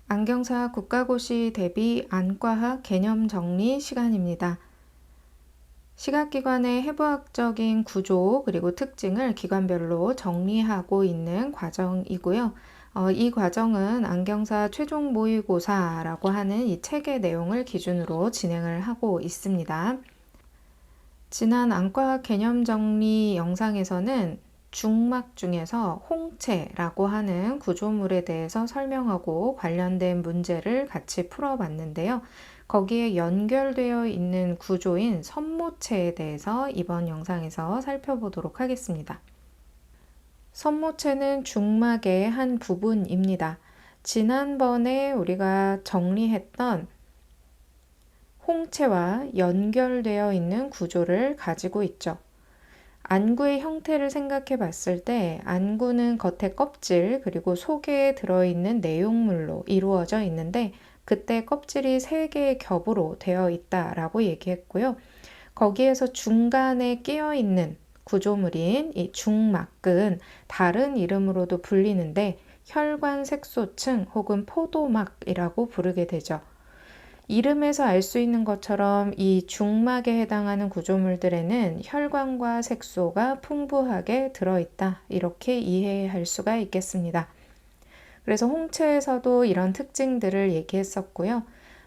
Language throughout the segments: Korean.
안경사 국가고시 대비 안과학 개념 정리 시간입니다. 시각기관의 해부학적인 구조 그리고 특징을 기관별로 정리하고 있는 과정이고요. 이 과정은 안경사 최종 모의고사라고 하는 이 책의 내용을 기준으로 진행을 하고 있습니다. 지난 안과학 개념 정리 영상에서는 중막 중에서 홍채라고 하는 구조물에 대해서 설명하고 관련된 문제를 같이 풀어봤는데요. 거기에 연결되어 있는 구조인 선모체에 대해서 이번 영상에서 살펴보도록 하겠습니다. 선모체는 중막의 한 부분입니다. 지난번에 우리가 정리했던 홍채와 연결되어 있는 구조를 가지고 있죠. 안구의 형태를 생각해 봤을 때 안구는 겉에 껍질 그리고 속에 들어있는 내용물로 이루어져 있는데 그때 껍질이 3개의 겹으로 되어 있다라고 얘기했고요. 거기에서 중간에 끼어 있는 구조물인 이 중막은 다른 이름으로도 불리는데 혈관색소층 혹은 포도막이라고 부르게 되죠. 이름에서 알 수 있는 것처럼 이 중막에 해당하는 구조물들에는 혈관과 색소가 풍부하게 들어있다. 이렇게 이해할 수가 있겠습니다. 그래서 홍채에서도 이런 특징들을 얘기했었고요.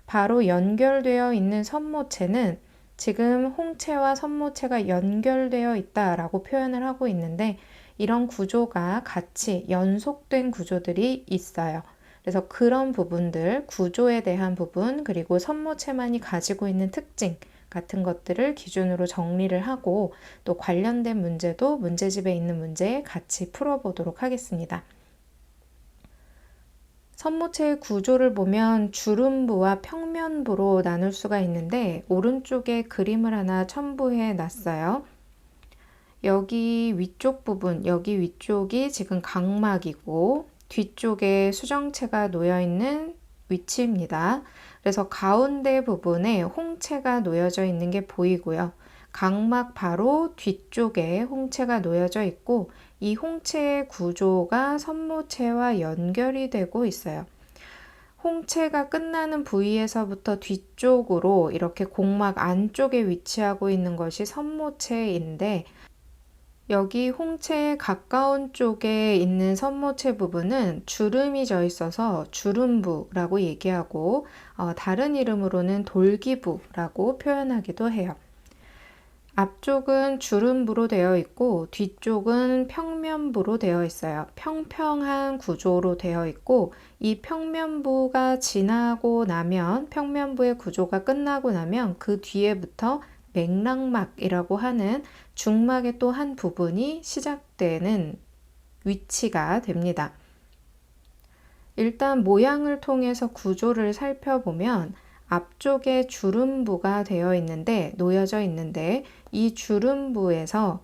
바로 연결되어 있는 선모체는 지금 홍채와 선모체가 연결되어 있다라고 표현을 하고 있는데 이런 구조가 같이 연속된 구조들이 있어요. 그래서 그런 부분들, 구조에 대한 부분, 그리고 선모체만이 가지고 있는 특징 같은 것들을 기준으로 정리를 하고 또 관련된 문제도 문제집에 있는 문제 같이 풀어보도록 하겠습니다. 선모체의 구조를 보면 주름부와 평면부로 나눌 수가 있는데 오른쪽에 그림을 하나 첨부해 놨어요. 여기 위쪽 부분, 여기 위쪽이 지금 각막이고 뒤쪽에 수정체가 놓여있는 위치입니다. 그래서 가운데 부분에 홍채가 놓여져 있는 게 보이고요. 각막 바로 뒤쪽에 홍채가 놓여져 있고 이 홍채의 구조가 선모체와 연결이 되고 있어요. 홍채가 끝나는 부위에서부터 뒤쪽으로 이렇게 곡막 안쪽에 위치하고 있는 것이 선모체인데 여기 홍채에 가까운 쪽에 있는 선모체 부분은 주름이 져 있어서 주름부라고 얘기하고 다른 이름으로는 돌기부라고 표현하기도 해요. 앞쪽은 주름부로 되어 있고 뒤쪽은 평면부로 되어 있어요. 평평한 구조로 되어 있고 이 평면부가 지나고 나면 평면부의 구조가 끝나고 나면 그 뒤에부터 맥락막이라고 하는 중막의 또 한 부분이 시작되는 위치가 됩니다. 일단 모양을 통해서 구조를 살펴보면 앞쪽에 주름부가 되어 있는데 놓여져 있는데 이 주름부에서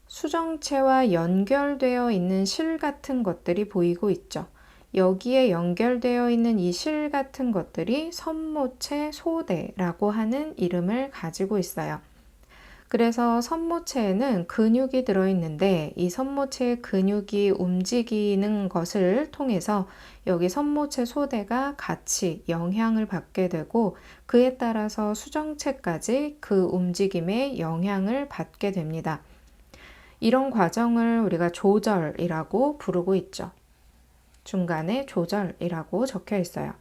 수정체와 연결되어 있는 실 같은 것들이 보이고 있죠. 여기에 연결되어 있는 이 실 같은 것들이 선모체 소대라고 하는 이름을 가지고 있어요. 그래서 선모체에는 근육이 들어있는데 이 선모체의 근육이 움직이는 것을 통해서 여기 선모체 소대가 같이 영향을 받게 되고 그에 따라서 수정체까지 그 움직임에 영향을 받게 됩니다. 이런 과정을 우리가 조절이라고 부르고 있죠. 중간에 조절이라고 적혀 있어요.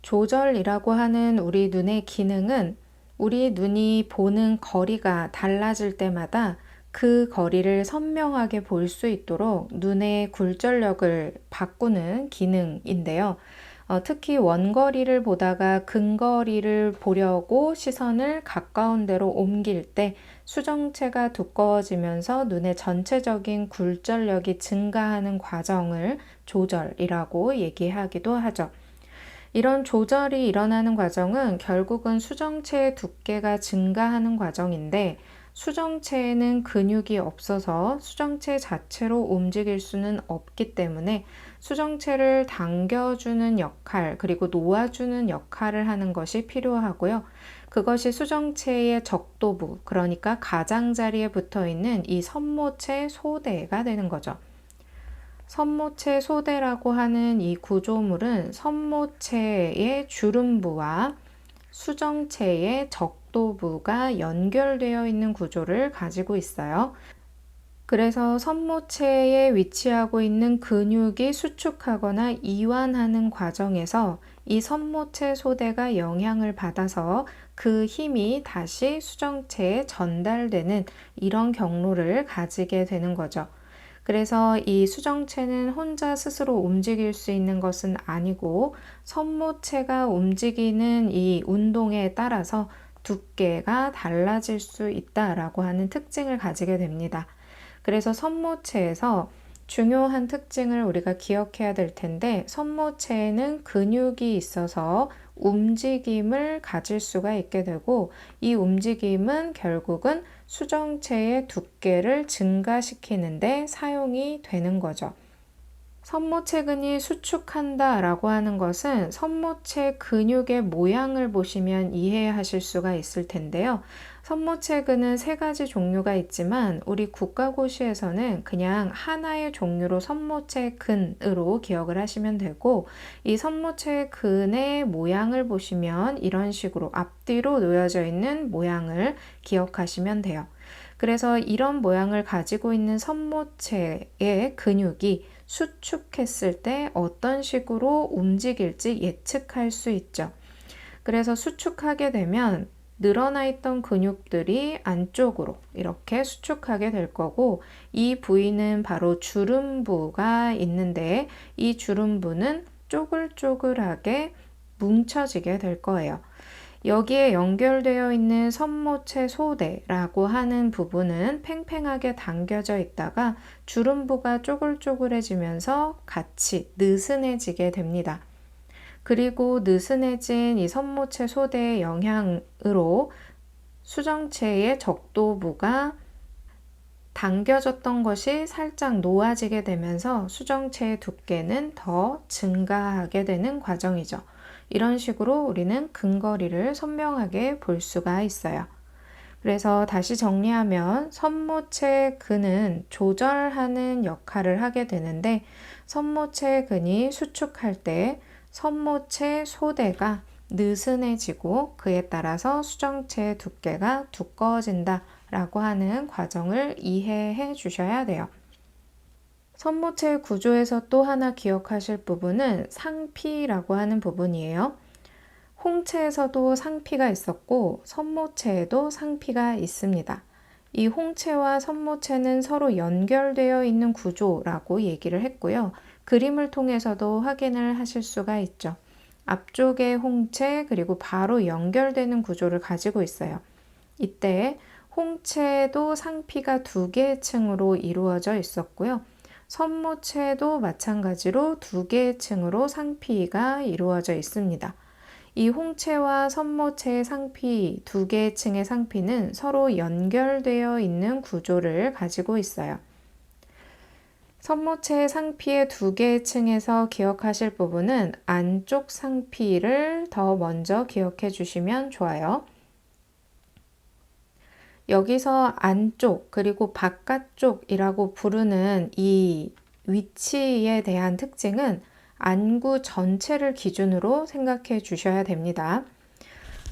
조절이라고 하는 우리 눈의 기능은 우리 눈이 보는 거리가 달라질 때마다 그 거리를 선명하게 볼 수 있도록 눈의 굴절력을 바꾸는 기능인데요. 특히 원거리를 보다가 근거리를 보려고 시선을 가까운 데로 옮길 때 수정체가 두꺼워지면서 눈의 전체적인 굴절력이 증가하는 과정을 조절이라고 얘기하기도 하죠. 이런 조절이 일어나는 과정은 결국은 수정체의 두께가 증가하는 과정인데 수정체에는 근육이 없어서 수정체 자체로 움직일 수는 없기 때문에 수정체를 당겨주는 역할 그리고 놓아주는 역할을 하는 것이 필요하고요. 그것이 수정체의 적도부 그러니까 가장자리에 붙어 있는 이 선모체 소대가 되는 거죠. 선모체 소대라고 하는 이 구조물은 선모체의 주름부와 수정체의 적도부가 연결되어 있는 구조를 가지고 있어요. 그래서 선모체에 위치하고 있는 근육이 수축하거나 이완하는 과정에서 이 선모체 소대가 영향을 받아서 그 힘이 다시 수정체에 전달되는 이런 경로를 가지게 되는 거죠. 그래서 이 수정체는 혼자 스스로 움직일 수 있는 것은 아니고 선모체가 움직이는 이 운동에 따라서 두께가 달라질 수 있다라고 하는 특징을 가지게 됩니다. 그래서 선모체에서 중요한 특징을 우리가 기억해야 될 텐데, 선모체에는 근육이 있어서 움직임을 가질 수가 있게 되고, 이 움직임은 결국은 수정체의 두께를 증가시키는데 사용이 되는 거죠. 선모체근이 수축한다 라고 하는 것은 선모체 근육의 모양을 보시면 이해하실 수가 있을 텐데요. 선모체근은 세 가지 종류가 있지만 우리 국가고시에서는 그냥 하나의 종류로 선모체근으로 기억을 하시면 되고, 이 선모체근의 모양을 보시면 이런 식으로 앞뒤로 놓여져 있는 모양을 기억하시면 돼요. 그래서 이런 모양을 가지고 있는 선모체의 근육이 수축했을 때 어떤 식으로 움직일지 예측할 수 있죠. 그래서 수축하게 되면 늘어나 있던 근육들이 안쪽으로 이렇게 수축하게 될 거고, 이 부위는 바로 주름부가 있는데 이 주름부는 쪼글쪼글하게 뭉쳐지게 될 거예요. 여기에 연결되어 있는 선모체 소대라고 하는 부분은 팽팽하게 당겨져 있다가 주름부가 쪼글쪼글해지면서 같이 느슨해지게 됩니다. 그리고 느슨해진 이 선모체 소대의 영향으로 수정체의 적도부가 당겨졌던 것이 살짝 놓아지게 되면서 수정체의 두께는 더 증가하게 되는 과정이죠. 이런 식으로 우리는 근거리를 선명하게 볼 수가 있어요. 그래서 다시 정리하면 선모체 근은 조절하는 역할을 하게 되는데, 선모체 근이 수축할 때 선모체 소대가 느슨해지고 그에 따라서 수정체의 두께가 두꺼워진다 라고 하는 과정을 이해해 주셔야 돼요. 선모체 구조에서 또 하나 기억하실 부분은 상피라고 하는 부분이에요. 홍채에서도 상피가 있었고 선모체에도 상피가 있습니다. 이 홍채와 선모체는 서로 연결되어 있는 구조라고 얘기를 했고요. 그림을 통해서도 확인을 하실 수가 있죠. 앞쪽에 홍채 그리고 바로 연결되는 구조를 가지고 있어요. 이때 홍채도 상피가 두 개의 층으로 이루어져 있었고요. 선모체도 마찬가지로 두 개의 층으로 상피가 이루어져 있습니다. 이 홍채와 선모체의 상피, 두 개의 층의 상피는 서로 연결되어 있는 구조를 가지고 있어요. 선모체의 상피의 두 개의 층에서 기억하실 부분은 안쪽 상피를 더 먼저 기억해 주시면 좋아요. 여기서 안쪽 그리고 바깥쪽이라고 부르는 이 위치에 대한 특징은 안구 전체를 기준으로 생각해 주셔야 됩니다.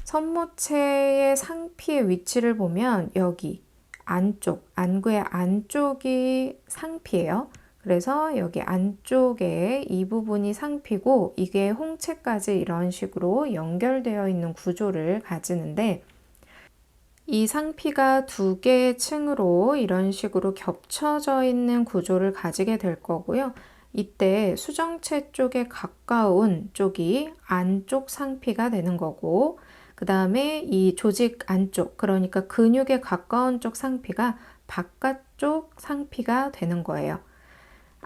선모체의 상피의 위치를 보면 여기 안쪽, 안구의 안쪽이 상피예요. 그래서 여기 안쪽에 이 부분이 상피고 이게 홍채까지 이런 식으로 연결되어 있는 구조를 가지는데, 이 상피가 두 개의 층으로 이런 식으로 겹쳐져 있는 구조를 가지게 될 거고요. 이때 수정체 쪽에 가까운 쪽이 안쪽 상피가 되는 거고, 그 다음에 이 조직 안쪽, 그러니까 근육에 가까운 쪽 상피가 바깥쪽 상피가 되는 거예요.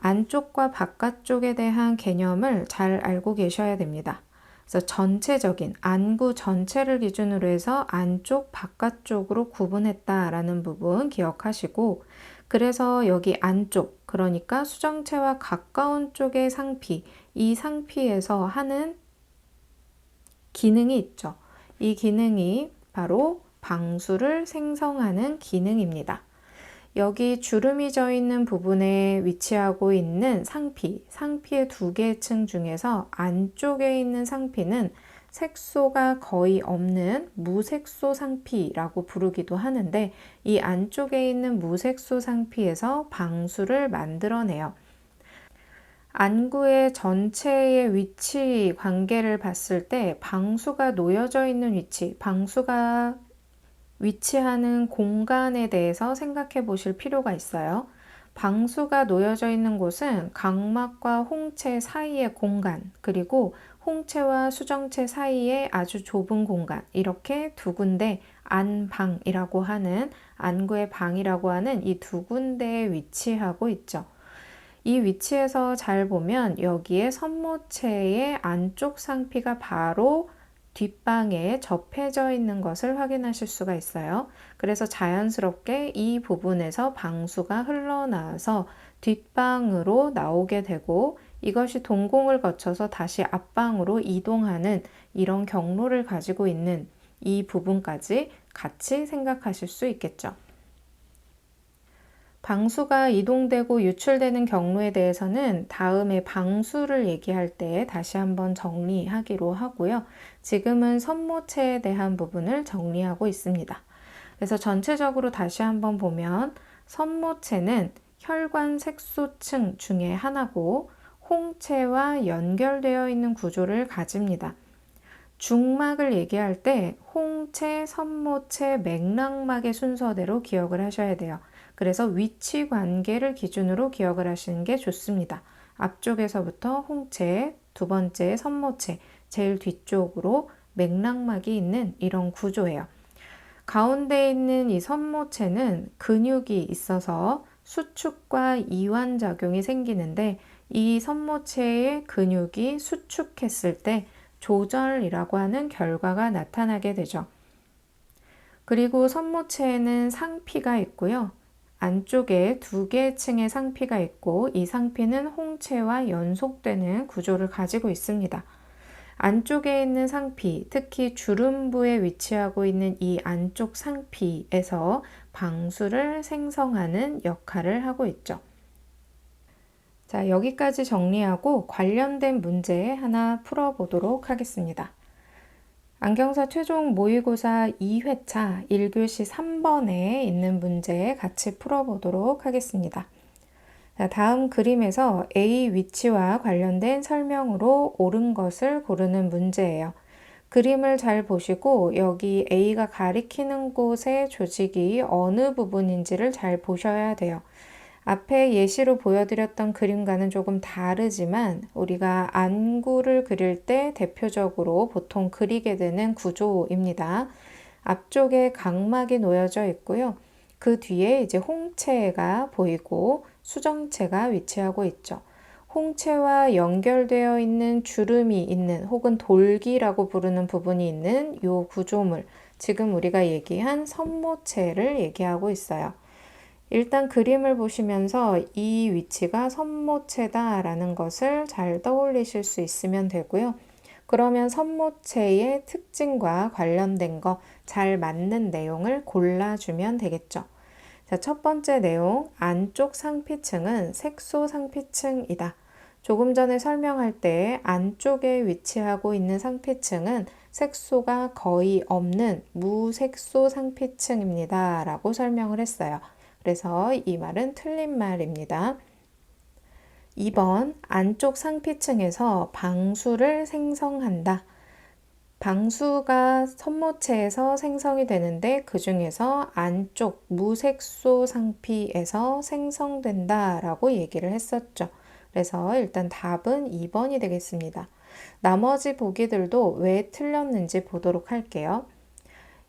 안쪽과 바깥쪽에 대한 개념을 잘 알고 계셔야 됩니다. 그래서 전체적인 안구 전체를 기준으로 해서 안쪽, 바깥쪽으로 구분했다라는 부분 기억하시고, 그래서 여기 안쪽, 그러니까 수정체와 가까운 쪽의 상피, 이 상피에서 하는 기능이 있죠. 이 기능이 바로 방수를 생성하는 기능입니다. 여기 주름이 져 있는 부분에 위치하고 있는 상피의 두 개의 층 중에서 안쪽에 있는 상피는 색소가 거의 없는 무색소 상피라고 부르기도 하는데, 이 안쪽에 있는 무색소 상피에서 방수를 만들어내요. 안구의 전체의 위치 관계를 봤을 때 방수가 놓여져 있는 위치, 방수가 위치하는 공간에 대해서 생각해 보실 필요가 있어요. 방수가 놓여져 있는 곳은 각막과 홍채 사이의 공간, 그리고 홍채와 수정체 사이의 아주 좁은 공간, 이렇게 두 군데 안방이라고 하는, 안구의 방이라고 하는 이 두 군데에 위치하고 있죠. 이 위치에서 잘 보면 여기에 선모체의 안쪽 상피가 바로 뒷방에 접해져 있는 것을 확인하실 수가 있어요. 그래서 자연스럽게 이 부분에서 방수가 흘러나와서 뒷방으로 나오게 되고, 이것이 동공을 거쳐서 다시 앞방으로 이동하는 이런 경로를 가지고 있는 이 부분까지 같이 생각하실 수 있겠죠. 방수가 이동되고 유출되는 경로에 대해서는 다음에 방수를 얘기할 때 다시 한번 정리하기로 하고요. 지금은 선모체에 대한 부분을 정리하고 있습니다. 그래서 전체적으로 다시 한번 보면 선모체는 혈관 색소층 중에 하나고 홍채와 연결되어 있는 구조를 가집니다. 중막을 얘기할 때 홍채, 선모체, 맥락막의 순서대로 기억을 하셔야 돼요. 그래서 위치 관계를 기준으로 기억을 하시는 게 좋습니다. 앞쪽에서부터 홍채, 두 번째 선모체, 제일 뒤쪽으로 맥락막이 있는 이런 구조예요. 가운데 있는 이 선모체는 근육이 있어서 수축과 이완작용이 생기는데, 이 선모체의 근육이 수축했을 때 조절이라고 하는 결과가 나타나게 되죠. 그리고 선모체에는 상피가 있고요. 안쪽에 두 개의 층의 상피가 있고, 이 상피는 홍채와 연속되는 구조를 가지고 있습니다. 안쪽에 있는 상피, 특히 주름부에 위치하고 있는 이 안쪽 상피에서 방수를 생성하는 역할을 하고 있죠. 자, 여기까지 정리하고 관련된 문제 하나 풀어보도록 하겠습니다. 안경사 최종 모의고사 2회차 1교시 3번에 있는 문제 같이 풀어보도록 하겠습니다. 자, 다음 그림에서 A 위치와 관련된 설명으로 옳은 것을 고르는 문제예요. 그림을 잘 보시고 여기 A가 가리키는 곳의 조직이 어느 부분인지를 잘 보셔야 돼요. 앞에 예시로 보여드렸던 그림과는 조금 다르지만 우리가 안구를 그릴 때 대표적으로 보통 그리게 되는 구조입니다. 앞쪽에 각막이 놓여져 있고요. 그 뒤에 이제 홍채가 보이고 수정체가 위치하고 있죠. 홍채와 연결되어 있는 주름이 있는, 혹은 돌기라고 부르는 부분이 있는 이 구조물, 지금 우리가 얘기한 선모체를 얘기하고 있어요. 일단 그림을 보시면서 이 위치가 선모체다라는 것을 잘 떠올리실 수 있으면 되고요. 그러면 선모체의 특징과 관련된 거 잘 맞는 내용을 골라주면 되겠죠. 자, 첫 번째 내용, 안쪽 상피층은 색소 상피층이다. 조금 전에 설명할 때 안쪽에 위치하고 있는 상피층은 색소가 거의 없는 무색소 상피층입니다 라고 설명을 했어요. 그래서 이 말은 틀린 말입니다. 2번, 안쪽 상피층에서 방수를 생성한다. 방수가 선모체에서 생성이 되는데 그 중에서 안쪽 무색소 상피에서 생성된다 라고 얘기를 했었죠. 그래서 일단 답은 2번이 되겠습니다. 나머지 보기들도 왜 틀렸는지 보도록 할게요.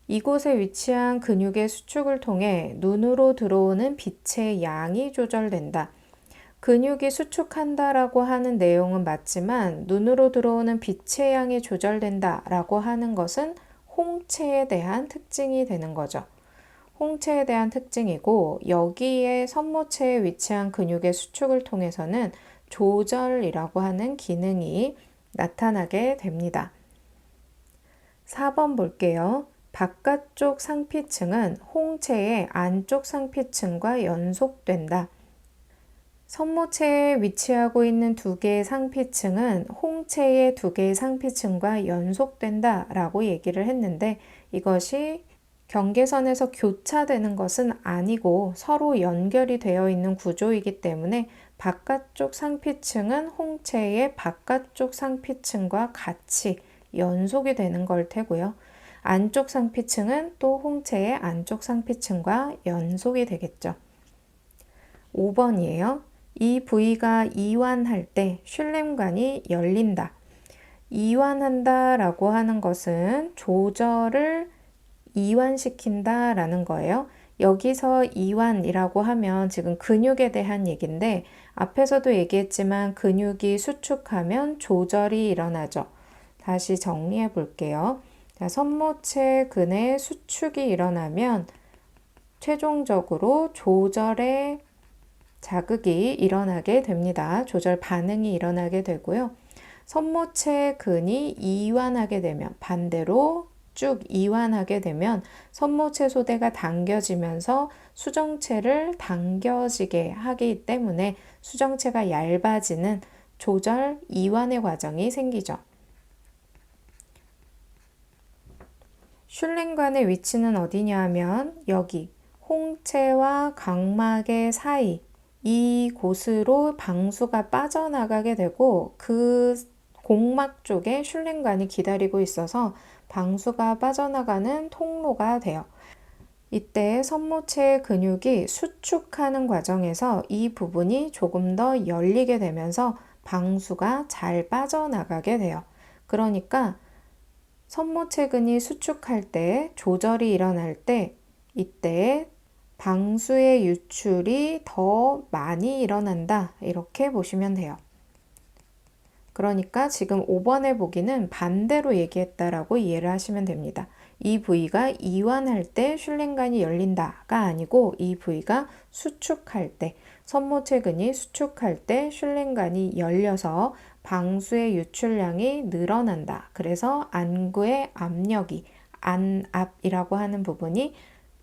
이곳에 위치한 근육의 수축을 통해 눈으로 들어오는 빛의 양이 조절된다. 근육이 수축한다라고 하는 내용은 맞지만 눈으로 들어오는 빛의 양이 조절된다라고 하는 것은 홍채에 대한 특징이 되는 거죠. 홍채에 대한 특징이고, 여기에 선모체에 위치한 근육의 수축을 통해서는 조절이라고 하는 기능이 나타나게 됩니다. 4번 볼게요. 바깥쪽 상피층은 홍채의 안쪽 상피층과 연속된다. 선모체에 위치하고 있는 두 개의 상피층은 홍채의 두 개의 상피층과 연속된다 라고 얘기를 했는데, 이것이 경계선에서 교차되는 것은 아니고 서로 연결이 되어 있는 구조이기 때문에 바깥쪽 상피층은 홍채의 바깥쪽 상피층과 같이 연속이 되는 걸 테고요. 안쪽 상피층은 또 홍채의 안쪽 상피층과 연속이 되겠죠. 5번이에요. 이 부위가 이완할 때 슐렘관이 열린다. 이완한다 라고 하는 것은 조절을 이완시킨다 라는 거예요. 여기서 이완이라고 하면 지금 근육에 대한 얘기인데, 앞에서도 얘기했지만 근육이 수축하면 조절이 일어나죠. 다시 정리해 볼게요. 자, 선모체 근의 수축이 일어나면 최종적으로 조절의 자극이 일어나게 됩니다. 조절 반응이 일어나게 되고요. 선모체 근이 이완하게 되면, 반대로 쭉 이완하게 되면 선모체 소대가 당겨지면서 수정체를 당겨지게 하기 때문에 수정체가 얇아지는 조절 이완의 과정이 생기죠. 슐렘관의 위치는 어디냐 하면 여기 홍채와 각막의 사이, 이곳으로 방수가 빠져나가게 되고 그 공막 쪽에 슐렘관이 기다리고 있어서 방수가 빠져나가는 통로가 돼요. 이때 선모체의 근육이 수축하는 과정에서 이 부분이 조금 더 열리게 되면서 방수가 잘 빠져나가게 돼요. 그러니까 선모체근이 수축할 때, 조절이 일어날 때, 이때 방수의 유출이 더 많이 일어난다. 이렇게 보시면 돼요. 그러니까 지금 5번의 보기는 반대로 얘기했다라고 이해를 하시면 됩니다. 이 부위가 이완할 때 슐렘관이 열린다가 아니고 이 부위가 수축할 때, 선모체근이 수축할 때 슐렘관이 열려서 방수의 유출량이 늘어난다. 그래서 안구의 압력이, 안압이라고 하는 부분이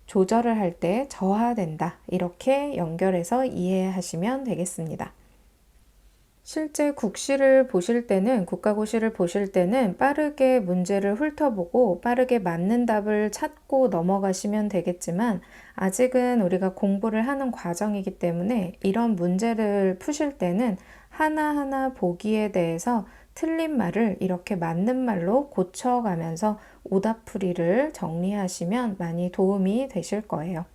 조절을 할 때 저하된다. 이렇게 연결해서 이해하시면 되겠습니다. 실제 국시를 보실 때는, 국가고시를 보실 때는 빠르게 문제를 훑어보고 빠르게 맞는 답을 찾고 넘어가시면 되겠지만, 아직은 우리가 공부를 하는 과정이기 때문에 이런 문제를 푸실 때는 하나하나 보기에 대해서 틀린 말을 이렇게 맞는 말로 고쳐가면서 오답풀이를 정리하시면 많이 도움이 되실 거예요.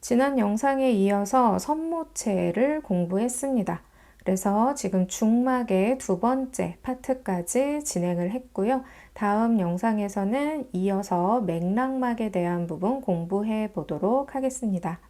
지난 영상에 이어서 선모체를 공부했습니다. 그래서 지금 중막의 두 번째 파트까지 진행을 했고요. 다음 영상에서는 이어서 맥락막에 대한 부분 공부해 보도록 하겠습니다.